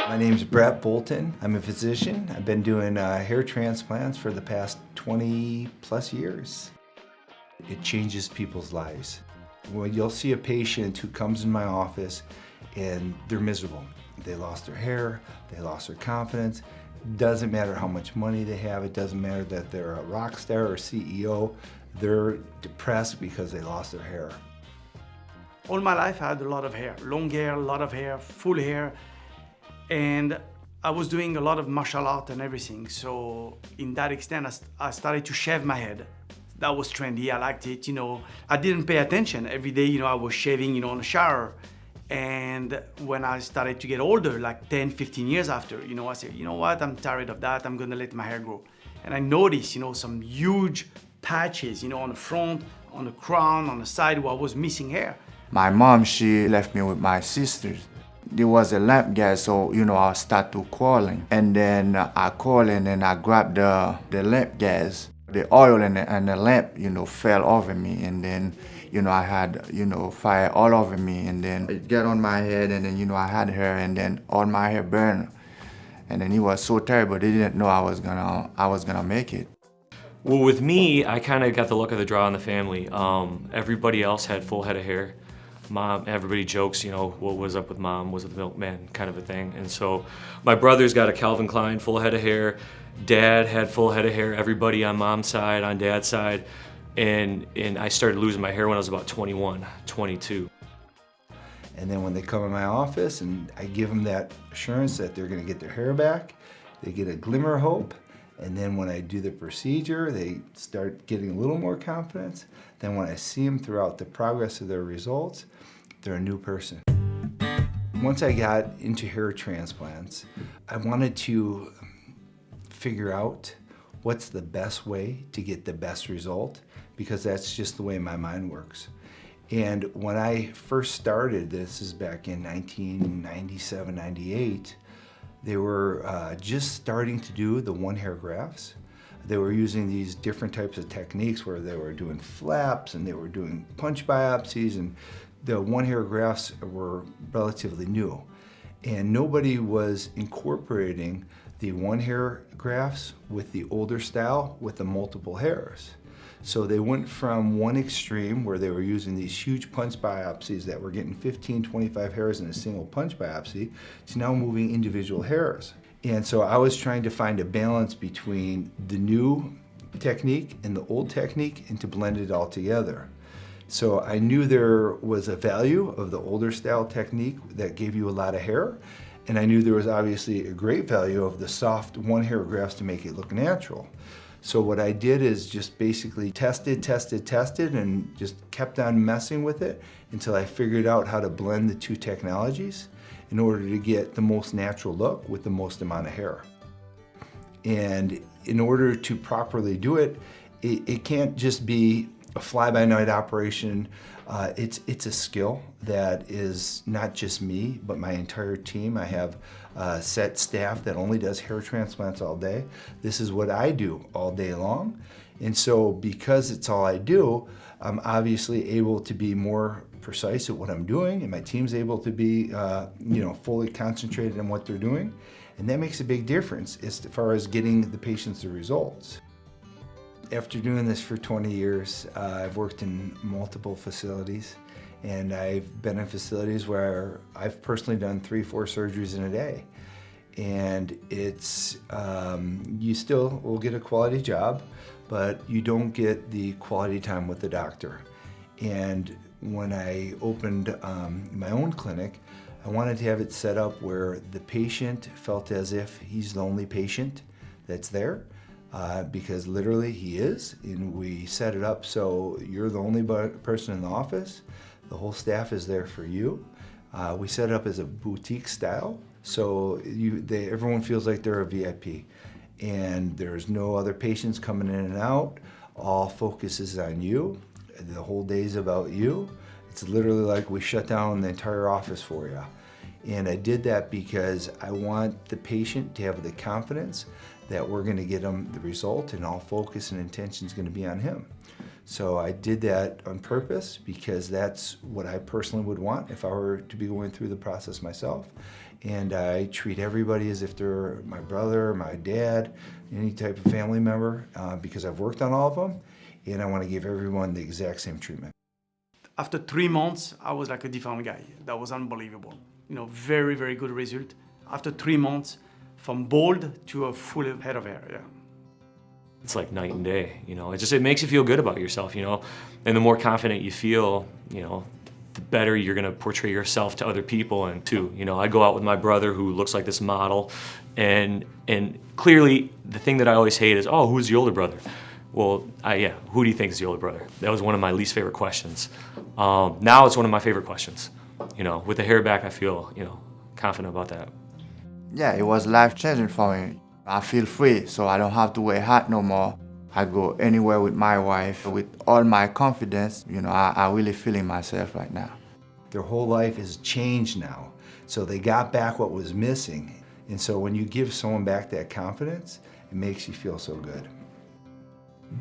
My name's Bolton. I'm a physician. I've been doing hair transplants for the past 20 plus years. It changes people's lives. When you'll see a patient who comes in my office and they're miserable. They lost their hair, they lost their confidence. It doesn't matter how much money they have, it doesn't matter that they're a rock star or CEO, they're depressed because they lost their hair. All my life I had a lot of hair, long hair, a lot of hair, full hair. And I was doing a lot of martial art and everything. So in that extent, I started to shave my head. That was trendy, I liked it, I didn't pay attention. Every day, I was shaving, in the shower. And when I started to get older, like 10, 15 years after, I said, you know what, I'm tired of that, I'm gonna let my hair grow. And I noticed, some huge patches, on the front, on the crown, on the side where I was missing hair. My mom, she left me with my sisters. There was a lamp gas, so, I started calling. And then I called and I grabbed the lamp gas. The oil and the lamp, fell over me. And then, I had, fire all over me. And then it got on my head, and then, I had hair, and then all my hair burned. And then it was so terrible, they didn't know I was gonna make it. Well, with me, I kind of got the luck of the draw in the family. Everybody else had full head of hair. Mom, everybody jokes, what was up with mom, was it the milkman kind of a thing. And so my brother's got a Calvin Klein full head of hair. Dad had full head of hair, everybody on mom's side, on dad's side. And I started losing my hair when I was about 21, 22. And then when they come in my office and I give them that assurance that they're gonna get their hair back, they get a glimmer of hope. And then when I do the procedure, they start getting a little more confidence. Then when I see them throughout the progress of their results, they're a new person. Once I got into hair transplants, I wanted to figure out what's the best way to get the best result, because that's just the way my mind works. And when I first started, this is back in 1997, 98, they were just starting to do the one-hair grafts. They were using these different types of techniques where they were doing flaps and they were doing punch biopsies, and the one-hair grafts were relatively new. And nobody was incorporating the one-hair grafts with the older style with the multiple hairs. So they went from one extreme where they were using these huge punch biopsies that were getting 15, 25 hairs in a single punch biopsy to now moving individual hairs. And so I was trying to find a balance between the new technique and the old technique and to blend it all together. So I knew there was a value of the older style technique that gave you a lot of hair. And I knew there was obviously a great value of the soft one-hair grafts to make it look natural. So what I did is just basically tested, and just kept on messing with it until I figured out how to blend the two technologies in order to get the most natural look with the most amount of hair. And in order to properly do it, it can't just be a fly-by-night operation. It's a skill that is not just me, but my entire team. I have a set staff that only does hair transplants all day. This is what I do all day long. And so because it's all I do, I'm obviously able to be more precise at what I'm doing, and my team's able to be fully concentrated on what they're doing. And that makes a big difference as far as getting the patients the results. After doing this for 20 years, I've worked in multiple facilities, and I've been in facilities where I've personally done 3-4 surgeries in a day. And it's, you still will get a quality job, but you don't get the quality time with the doctor. And when I opened my own clinic, I wanted to have it set up where the patient felt as if he's the only patient that's there. Because literally he is, and we set it up so you're the only person in the office. The whole staff is there for you. We set it up as a boutique style, so everyone feels like they're a VIP. And there's no other patients coming in and out. All focus is on you. The whole day's about you. It's literally like we shut down the entire office for you. And I did that because I want the patient to have the confidence that we're going to get him the result, and all focus and intention is going to be on him. So I did that on purpose because that's what I personally would want if I were to be going through the process myself. And I treat everybody as if they're my brother, my dad, any type of family member, because I've worked on all of them, and I want to give everyone the exact same treatment. After 3 months, I was like a different guy. That was unbelievable. Very, very good result. After 3 months, from bald to a full head of hair, yeah. It's like night and day, it makes you feel good about yourself, and the more confident you feel, the better you're gonna portray yourself to other people. And too, I go out with my brother who looks like this model, and clearly the thing that I always hate is, oh, who's the older brother? Well, who do you think is the older brother? That was one of my least favorite questions. Now it's one of my favorite questions. With the hair back, I feel, confident about that. Yeah, it was life-changing for me. I feel free, so I don't have to wear a hat no more. I go anywhere with my wife with all my confidence. I really feeling myself right now. Their whole life is changed now. So they got back what was missing. And so when you give someone back that confidence, it makes you feel so good.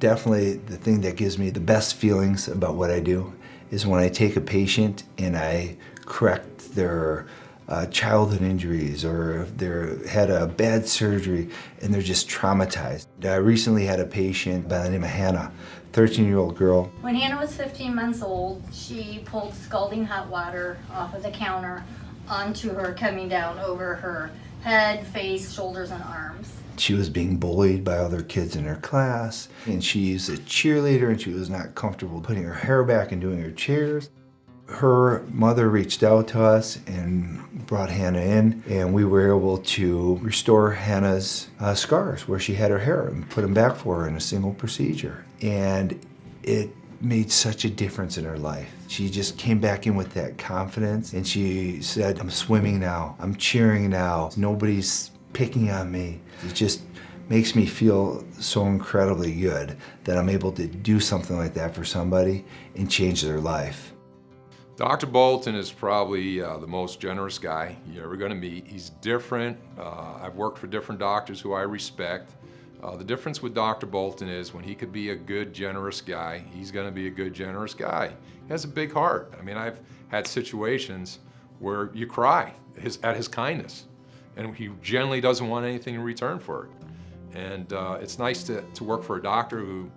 Definitely the thing that gives me the best feelings about what I do is when I take a patient and I correct their childhood injuries, or if they had a bad surgery and they're just traumatized. I recently had a patient by the name of Hannah, 13-year-old girl. When Hannah was 15 months old, she pulled scalding hot water off of the counter onto her, coming down over her head, face, shoulders, and arms. She was being bullied by other kids in her class, and she's a cheerleader, and she was not comfortable putting her hair back and doing her chairs. Her mother reached out to us and brought Hannah in, and we were able to restore Hannah's scars where she had her hair and put them back for her in a single procedure. And it made such a difference in her life. She just came back in with that confidence, and she said, I'm swimming now, I'm cheering now, nobody's picking on me. It just makes me feel so incredibly good that I'm able to do something like that for somebody and change their life. Dr. Bolton is probably the most generous guy you're ever going to meet. He's different. I've worked for different doctors who I respect. The difference with Dr. Bolton is when he could be a good, generous guy, he's going to be a good, generous guy. He has a big heart. I mean, I've had situations where you cry at his kindness, and he generally doesn't want anything in return for it. And it's nice to work for a doctor who,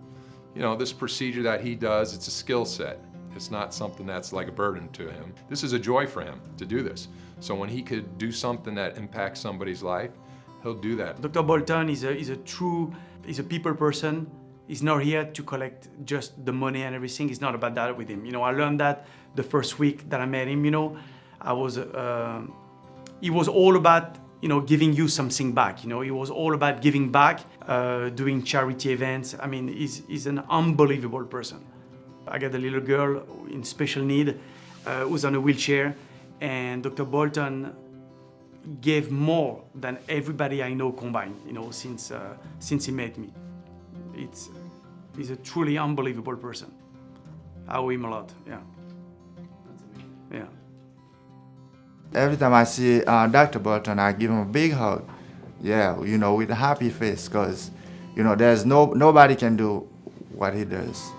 this procedure that he does, it's a skill set. It's not something that's like a burden to him. This is a joy for him to do this. So when he could do something that impacts somebody's life, he'll do that. Dr. Bolton is a people person. He's not here to collect just the money and everything. It's not about that with him. I learned that the first week that I met him. He was all about giving you something back. He was all about giving back, doing charity events. I mean, he's an unbelievable person. I got a little girl in special need who's on a wheelchair, and Dr. Bolton gave more than everybody I know combined, since he met me. He's a truly unbelievable person. I owe him a lot, yeah. Yeah. Every time I see Dr. Bolton, I give him a big hug. Yeah, with a happy face, because, there's nobody can do what he does.